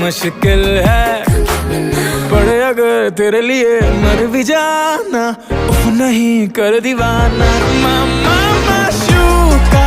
मुश्किल है, पर अगर तेरे लिए मर भी जाना, उफ नहीं कर दीवाना। मामा माशूका